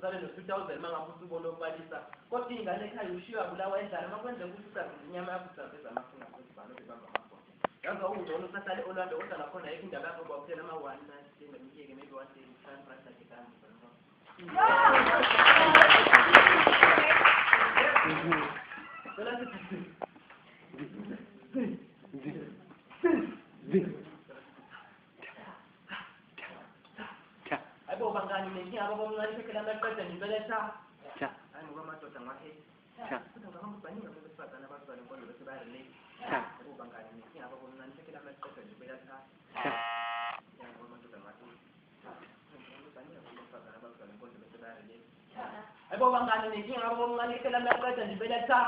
usale no-2000 mangabe usubona obalisa kodwa ingane ekhaya ushiwa bulawa endlala makwenze ukuthi usazi inyama yakho usazeza amafunga kwezibalo bebamba amabhoda yazi ungcono usahlale Orlando kodwa nakhona ayikho indaba yakho kwakuphela ama-1 night ngemiyeke maybe 1 day time right like that Aibo bangani mengi apa bangani sekala mereka dan belasah. Ai ngoba madoda ngakhe. Kodwa ngahamba baningi abesifazana abazwana inkonzo bese bayalele. Aibo bangani mengi apa bangani sekala mereka dan belasah. Ya ngoba madoda ngakhe. Baningi abesifazana abazwana inkonzo bese bayalele. Aibo bangani mengi apa bangani sekala mereka dan belasah.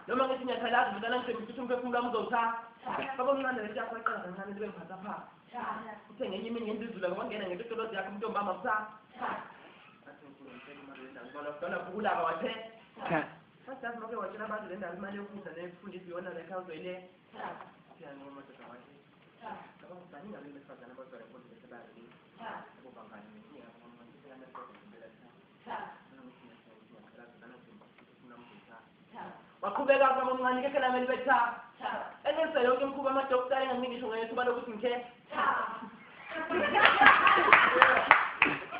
Noma ngithi ngiyakhalaza mntana ngisemfisa umphefumulo wami uzotha. Baba mncane lesi yakho eqala kancane libe ngiphatha pha. Uthe ngenye imini ngenzizula kwangena ngetotolozi yakho umuntu ombamba msa. Athi ngifuna imali lendawo ngibona ukudala ukulaba wathe. Sasazi make watshela abantu le ndawo imali yokufunda nekufundisa yona le council le. Siyani madoda wathi. Baba baningi abesifazana abazwana inkonzo bese bayalele. Aibo bangani mengi apa bangani sekala mereka dan belasah. Waqhubeka kama mncane ke phela manje betha enenza yonke imkhuba amadokotela enganginisho ngethuba lokuthi ngikhe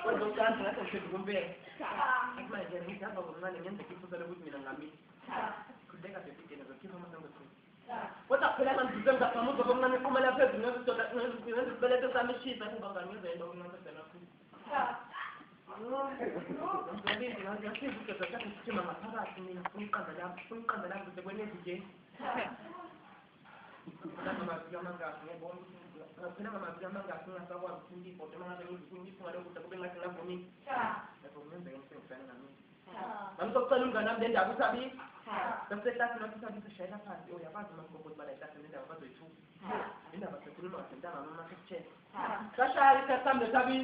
kodwa ngathi ngishilo kumbe manje ngihamba ngomncane ngenze ifusa lokuthi mina ngami khuleka bebhideni ngokhifa amasango kodwa phela ngizize ngafamuza bomncane phuma lapha phezulu ngezidoda ngezibelete sami shisa kuba ngangizenza umncane sena kakhulu Ngibindi ngasiza ukuthi sasithima ngaphakathi mina umqanda lapho sekwenezi nje. Ngamazwi amangaki ngiyabona ukuthi phela ngamazwi amangaki ngasakwazi ukuthi ifoto mangabe ngifunga lokudla kube ngathi ngavumi. Lapho ngenze umsebenzi ngami. Ngisocela umngane wami le ndaba uthabi. Bese hlasi nokuthi sishayela phansi uyabazi masikhobothi bala ihlasi le ndaba bazoyithuka. Indaba sekhuluma ngesintanga noma sesitshela. Sashaya isikhathi thabi.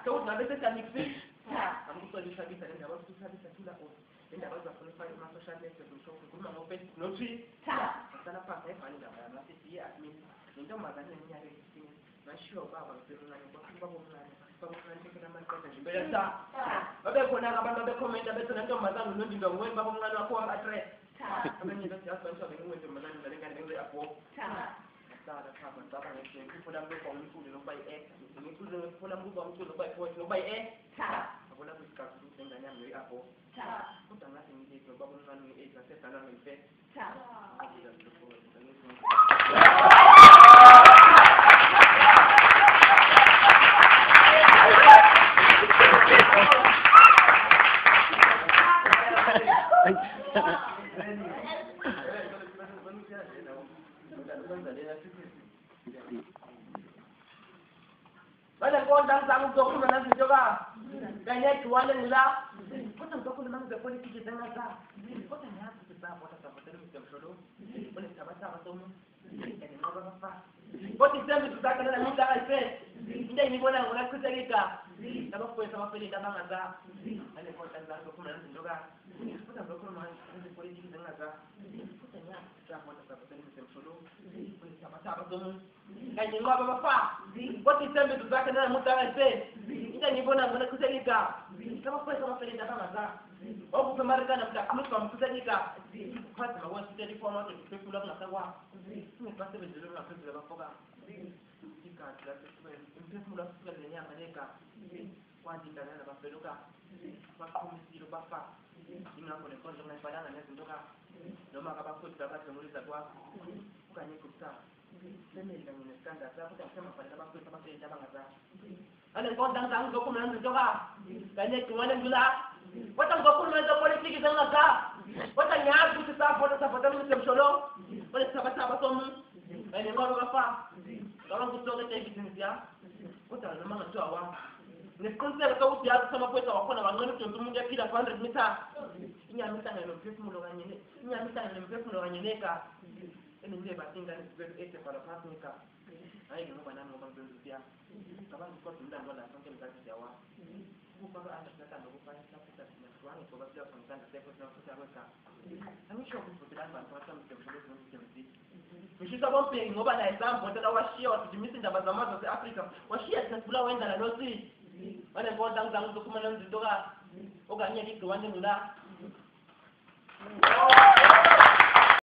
Kau nak betul tak mixing? Kamu tu ada sabit ada apa tu sabit tu lah oh. Ini apa tu kalau saya masuk social media tu show tu mana open notri. Sana pas saya paling dah masih dia admin. Itu makanya ni ada di sini. Masih apa apa tu orang yang bawa nanti kena macam ni. Biasa. Bapak kau nak apa bapak komen bapak tu nanti macam tu nanti dah mungkin bapak mengalu aku am address. Apa ni dah siapa yang siapa yang mungkin macam mana dengan dengan apa. Ada apa bapa ni kita pulang ke kampung tu di Lombay ini tu pulang ke kampung tu Lombay aku nak bersikap tu dengan yang ni apa aku tak nak ini tu bapak nak ni saya tanam ni fe Badan kau dah sanggup doktor mana sih juga? Kayaknya jual yang lah. Kau tak doktor memang berpoli kita jangan sah. Kau tak nak kita buat apa terus jam solo. Boleh sahabat tu. Jadi apa? Kau tidak mesti tak kena minta alfe. Tidak ini boleh orang kerja kita. Tapi kau sama pilih dah bang ada. Ada kau tak sanggup doktor mana sih juga? Kau tak doktor mana berpoli kita jangan sah. Kau tak nak kita buat apa terus jam solo. Boleh sahabat tu. Kayaknya apa? Kau tidak mesti tak kena minta alfe. Kita ni pun nak kerja kita. Sama pilih dah bang ada. Oh, kemarin kan nak keluar kerja kita. Kau tak mahu kita di format itu pulang nak tahu. Ini pasti berjalan nak kerja apa kah? Jika kita itu pulang kerja ni mereka. Wajib dan ada apa perlu kah? Waktu mesti lupa apa? Tinggal boleh kau jangan padang anda tentu kah? Lama kapal pun dapat menulis aku. Bukannya kita. Demi dengan standar saya tak sama pada kapal pun sama saya jangan ada. Ada kau tentang dokumen juga. Kayaknya cuma yang gula. Watang dokumen politik kita nggak sah. Watang nyar tu kita foto ni macam solo. Boleh sahabat-sahabat kamu. Ini kalau apa? Kalau kita kita bisnis ya. Watang memang tu awak. Ni konser kau tiada sama pun awak pun awak ni contoh mungkin kita 100 meter. Ini amita ni lebih semula orang ini. Ini amita ni lebih semula orang ini kah? Ini dia batingan itu kalau pas ni kah? Ayo kita mana ngomong dulu dia. Kapan kau tunda bola sampai kita jawab. Bukan ada kata bukan kita tuan itu baca tentang sepak bola kita mereka. Kami shock kita dan macam kita mesti sabon pengen ngoba na example tena washia wasimisi ndaba za mazo za Afrika washia tunakula wenda na losi wale kwa dang dokumen ndoka okanye ligciwane ngula